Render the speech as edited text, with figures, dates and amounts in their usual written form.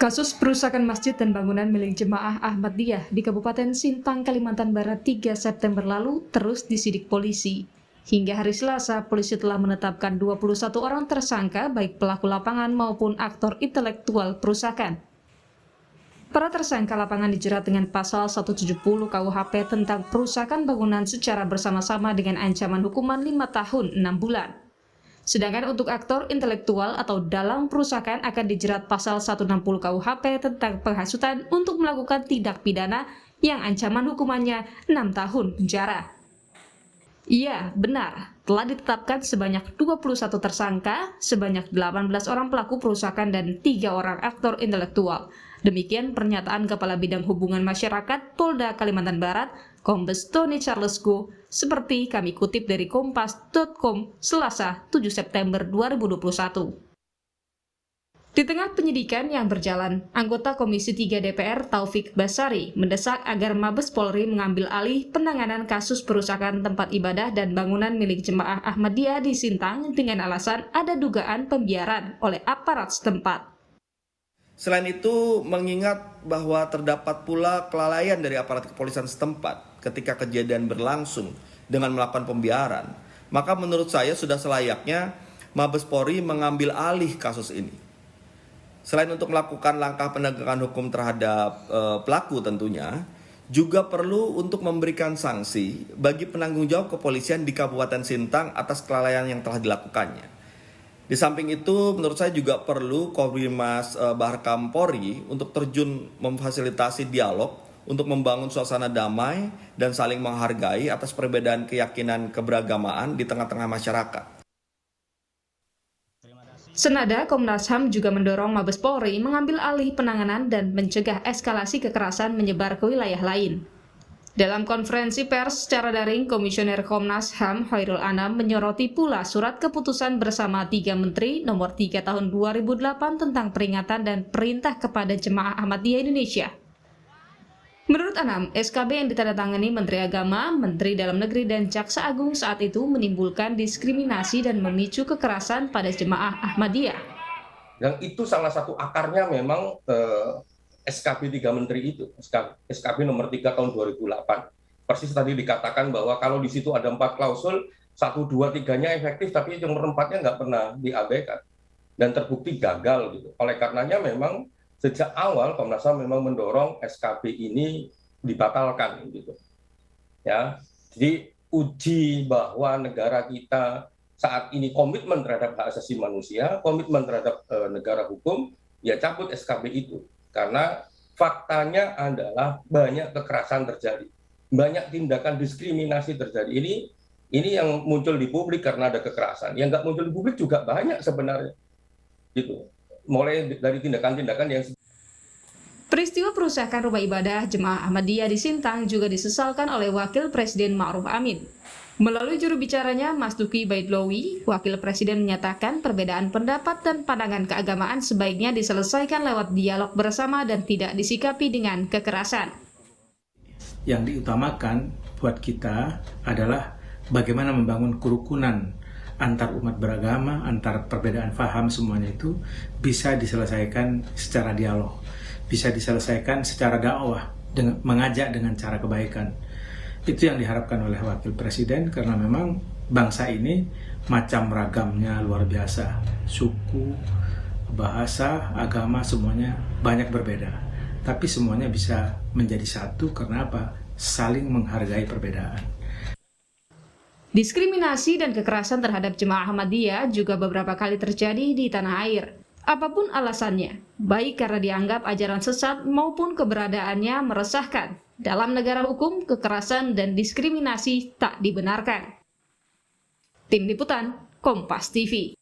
Kasus perusakan masjid dan bangunan milik Jemaah Ahmadiyah di Kabupaten Sintang, Kalimantan Barat 3 September lalu terus disidik polisi. Hingga hari Selasa, polisi telah menetapkan 21 orang tersangka baik pelaku lapangan maupun aktor intelektual perusakan. Para tersangka lapangan dijerat dengan pasal 170 KUHP tentang perusakan bangunan secara bersama-sama dengan ancaman hukuman 5 tahun 6 bulan. Sedangkan untuk aktor intelektual atau dalang perusakan akan dijerat pasal 160 KUHP tentang penghasutan untuk melakukan tindak pidana yang ancaman hukumannya 6 tahun penjara. Iya, benar, telah ditetapkan sebanyak 21 tersangka, sebanyak 18 orang pelaku perusakan dan 3 orang aktor intelektual. Demikian pernyataan Kepala Bidang Hubungan Masyarakat Polda Kalimantan Barat, Kombes Tony Charles Go, seperti kami kutip dari kompas.com Selasa 7 September 2021. Di tengah penyidikan yang berjalan, anggota Komisi 3 DPR Taufik Basari mendesak agar Mabes Polri mengambil alih penanganan kasus perusakan tempat ibadah dan bangunan milik Jemaah Ahmadiyah di Sintang dengan alasan ada dugaan pembiaran oleh aparat setempat. Selain itu, mengingat bahwa terdapat pula kelalaian dari aparat kepolisian setempat ketika kejadian berlangsung dengan melakukan pembiaran, maka menurut saya sudah selayaknya Mabes Polri mengambil alih kasus ini. Selain untuk melakukan langkah penegakan hukum terhadap pelaku tentunya, juga perlu untuk memberikan sanksi bagi penanggung jawab kepolisian di Kabupaten Sintang atas kelalaian yang telah dilakukannya. Di samping itu, menurut saya juga perlu Korwimas Baharkam Polri untuk terjun memfasilitasi dialog untuk membangun suasana damai dan saling menghargai atas perbedaan keyakinan keberagamaan di tengah-tengah masyarakat. Senada, Komnas HAM juga mendorong Mabes Polri mengambil alih penanganan dan mencegah eskalasi kekerasan menyebar ke wilayah lain. Dalam konferensi pers secara daring, Komisioner Komnas HAM Hoirul Anam menyoroti pula surat keputusan bersama 3 Menteri nomor 3 tahun 2008 tentang peringatan dan perintah kepada Jemaah Ahmadiyah Indonesia. Menurut Anam, SKB yang ditandatangani Menteri Agama, Menteri Dalam Negeri, dan Jaksa Agung saat itu menimbulkan diskriminasi dan memicu kekerasan pada Jemaah Ahmadiyah. Dan itu salah satu akarnya memang SKB 3 Menteri itu, SKB nomor 3 tahun 2008. Persis tadi dikatakan bahwa kalau di situ ada 4 klausul, 1, 2, 3-nya efektif, tapi yang nomor 4-nya nggak pernah diabaikan. Dan terbukti gagal gitu. Oleh karenanya memang sejak awal Komnas HAM memang mendorong SKB ini dibatalkan gitu. Ya. Jadi uji bahwa negara kita saat ini komitmen terhadap hak asasi manusia, komitmen terhadap negara hukum, ya cabut SKB itu. Karena faktanya adalah banyak kekerasan terjadi, banyak tindakan diskriminasi terjadi. Ini yang muncul di publik karena ada kekerasan. Yang nggak muncul di publik juga banyak sebenarnya, gitu. Mulai dari tindakan-tindakan yang Peristiwa perusakan rumah ibadah Jemaah Ahmadiyah di Sintang juga disesalkan oleh Wakil Presiden Ma'ruf Amin. Melalui juru bicaranya, Mas Duki Baitlawi, Wakil Presiden menyatakan perbedaan pendapat dan pandangan keagamaan sebaiknya diselesaikan lewat dialog bersama dan tidak disikapi dengan kekerasan. Yang diutamakan buat kita adalah bagaimana membangun kerukunan antar umat beragama, antar perbedaan faham, semuanya itu bisa diselesaikan secara dialog, bisa diselesaikan secara dakwah, dengan mengajak dengan cara kebaikan. Itu yang diharapkan oleh Wakil Presiden, karena memang bangsa ini macam ragamnya luar biasa. Suku, bahasa, agama, semuanya banyak berbeda. Tapi semuanya bisa menjadi satu karena apa? Saling menghargai perbedaan. Diskriminasi dan kekerasan terhadap Jemaah Ahmadiyah juga beberapa kali terjadi di tanah air. Apapun alasannya, baik karena dianggap ajaran sesat maupun keberadaannya meresahkan. Dalam negara hukum, kekerasan dan diskriminasi tak dibenarkan. Tim Liputan, Kompas TV.